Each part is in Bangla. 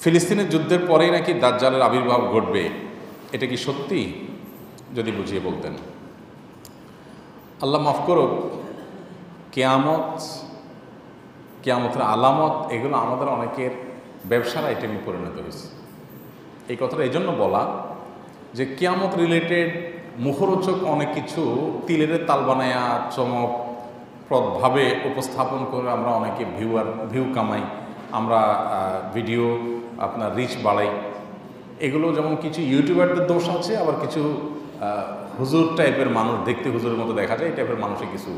ফিলিস্তিনের যুদ্ধের পরেই নাকি দাজ্জালের আবির্ভাব ঘটবে, এটা কি সত্যি? যদি বুঝিয়ে বলতেন। আল্লাহ মাফ করুক, কেয়ামতের আলামত এগুলো আমাদের অনেকের ব্যবসার আইটেমে পরিণত হয়েছে। এই কথাটা এই জন্য বলা যে কেয়ামত রিলেটেড মুখরোচক অনেক কিছু তিলের তাল বানায়া চমকপ্রদভাবে উপস্থাপন করে আমরা অনেকে ভিউ কামাই, আমরা ভিডিও আপনার রিচ বাড়াই। এগুলো যেমন কিছু ইউটিউবারদের দোষ আছে, আবার কিছু হুজুর টাইপের মানুষ, দেখতে হুজুরের মতো দেখা যায়, এই টাইপের মানুষের কিছু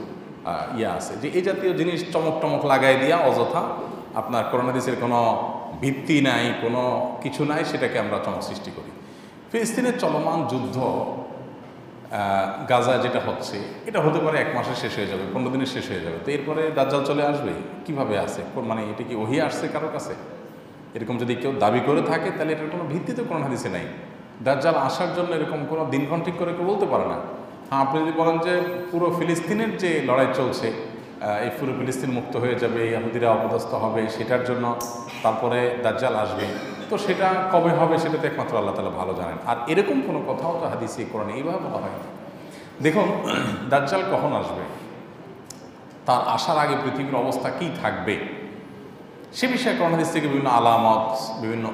আছে যে এই জাতীয় জিনিস চমক লাগাই দিয়া অযথা আপনার কোরআন হাদিসের কোনো ভিত্তি নাই, কোনো কিছু নাই, সেটাকে আমরা চমক সৃষ্টি করি। ফিলিস্তিনের চলমান যুদ্ধ গাজা যেটা হচ্ছে, এটা হতে পারে 1 মাসে শেষ হয়ে যাবে, 15 দিনে শেষ হয়ে যাবে। তো এরপরে দাজ্জাল চলে আসবে কিভাবে? আছে মানে এটা কি ওহী আসছে কারোর কাছে? এরকম যদি কেউ দাবি করে থাকে তাহলে এটার কোনো ভিত্তি তো কোরআন হাদিসে নাই। দাজ্জাল আসার জন্য এরকম কোনো দিনক্ষণ ঠিক করে কেউ বলতে পারে না। হ্যাঁ, আপনি যদি বলেন যে পুরো ফিলিস্তিনের যে লড়াই চলছে, এই পুরো ফিলিস্তিন মুক্ত হয়ে যাবে, ইহুদিরা অপদস্থ হবে, সেটার জন্য তারপরে দাজ্জাল আসবে, তো সেটা কবে হবে সেটা তো একমাত্র আল্লাহ তাআলা ভালো জানেন। আর এরকম কোনো কথাও তো হাদিসে কোরআনে এইভাবে বলা হয় না। দেখুন, দাজ্জাল কখন আসবে, তার আসার আগে পৃথিবীর অবস্থা কী থাকবে, সে বিষয়ে কোরআন হাদিস থেকে বিভিন্ন আলামত, বিভিন্ন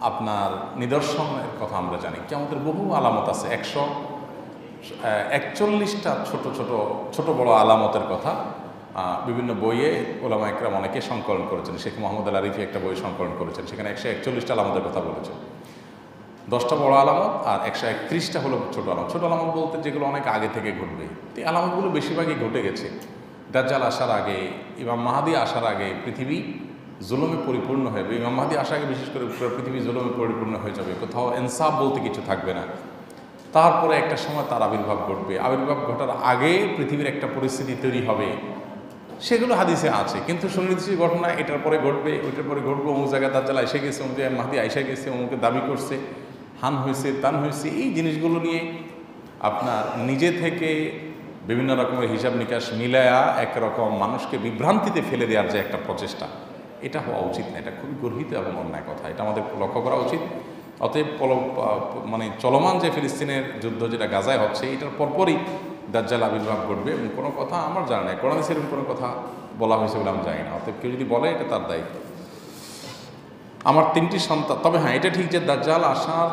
আপনার নিদর্শনের কথা আমরা জানি। কিয়ামতের বহু আলামত আছে, 141টা ছোট বড় আলামতের কথা বিভিন্ন বইয়ে ওলামা একরাম অনেকে সংকলন করেছেন। শেখ মোহাম্মদ আল আরিফি একটা বই সংকলন করেছেন, সেখানে 141টা আলামতের কথা বলেছেন। 10টা বড় আলামত আর 131টা হলো ছোট আলামত। ছোট আলামত বলতে যেগুলো অনেক আগে থেকে ঘটবে। এই আলামতগুলো বেশিরভাগই ঘটে গেছে। দাজ্জাল আসার আগে, ইমাম মাহদী আসার আগে পৃথিবী জুলুমে পরিপূর্ণ হয়ে যাবে। ইমাম মাহদী আসার আগে বিশেষ করে পুরো পৃথিবী জুলুমে পরিপূর্ণ হয়ে যাবে, কোথাও ইনসাফ বলতে কিছু থাকবে না। তারপরে একটা সময় তার আবির্ভাব ঘটবে। আবির্ভাব ঘটার আগে পৃথিবীর একটা পরিস্থিতি তৈরি হবে, সেগুলো হাদিসে আছে। কিন্তু সুনির্দিষ্ট ঘটনা এটার পরে ঘটবে, ওইটার পরে ঘটবে, অমুক জায়গায় দাজ্জাল আইসা গেছে, অমুক জায়গায় মাহদী আইসা গেছে, অমুকে দাবি করছে, হান হয়েছে, তান হয়েছে, এই জিনিসগুলো নিয়ে আপনার নিজে থেকে বিভিন্ন রকমের হিসাব নিকাশ মিলায়া একরকম মানুষকে বিভ্রান্তিতে ফেলে দেওয়ার যে একটা প্রচেষ্টা, এটা হওয়া উচিত না। এটা খুবই গর্হিত এবং অন্যায় কথা, এটা আমাদের লক্ষ্য করা উচিত। অতএব মানে চলমান যে ফিলিস্তিনের যুদ্ধ যেটা গাজায় হচ্ছে, এটার পরপরই দাজ্জাল আবির্ভাব ঘটবে এবং কোনো কথা আমার জানা নেই, কোরআনে সেরকম কোনো কথা বলা হয়েছে বলে আমি জানি না। অতএব কেউ যদি বলে এটা তার দায়িত্ব। আমার 3টি সন্তান, তবে হ্যাঁ এটা ঠিক যে দাজ্জাল আসার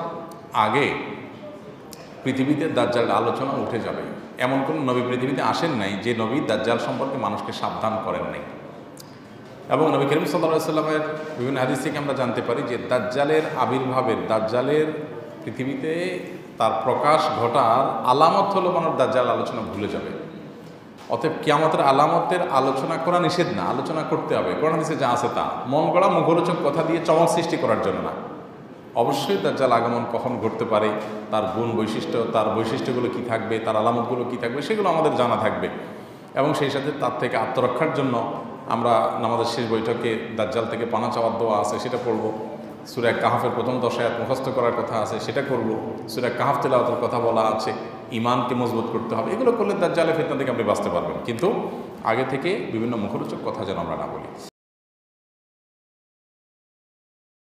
আগে পৃথিবীতে দাজ্জাল আলোচনা উঠে যাবে। এমন কোনো নবী পৃথিবীতে আসেন নাই যে নবী দাজ্জাল সম্পর্কে মানুষকে সাবধান করেন নাই। এবং নবী করিম সাল্লাল্লাহু আলাইহি ওয়াসাল্লামের বিভিন্ন হাদিস থেকে আমরা জানতে পারি যে দাজ্জালের পৃথিবীতে তার প্রকাশ ঘটার আলামত হলো মানুষ দাজ্জাল আলোচনা ভুলে যাবে। অতএব কিয়ামতের আলামতের আলোচনা করা নিষেধ না, আলোচনা করতে হবে। কোরআন হাদিসে যা আছে তা, মন গড়া মুখরোচক কথা দিয়ে চমক সৃষ্টি করার জন্য না। অবশ্যই দাজ্জাল আগমন কখন ঘটতে পারে, তার গুণ বৈশিষ্ট্য, তার বৈশিষ্ট্যগুলো কী থাকবে, তার আলামতগুলো কী থাকবে, সেগুলো আমাদের জানা থাকবে। এবং সেই সাথে তার থেকে আত্মরক্ষার জন্য আমরা আমাদের শেষ বৈঠকে দাজ্জাল থেকে পানা চাওয়ার দোয়া আছে, সেটা পড়ব। সূরা কাহফের প্রথম 10 আয়াত মুখস্থ করার কথা আছে, সেটা করব। সূরা কাহফ তিলাওয়াতের কথা বলা আছে, ঈমানকে মজবুত করতে হবে। এগুলো করলে দাজ্জালের ফিতনা থেকে আপনি বাঁচতে পারবেন। কিন্তু আগে থেকে বিভিন্ন মুখরোচক কথা যেন আমরা না বলি।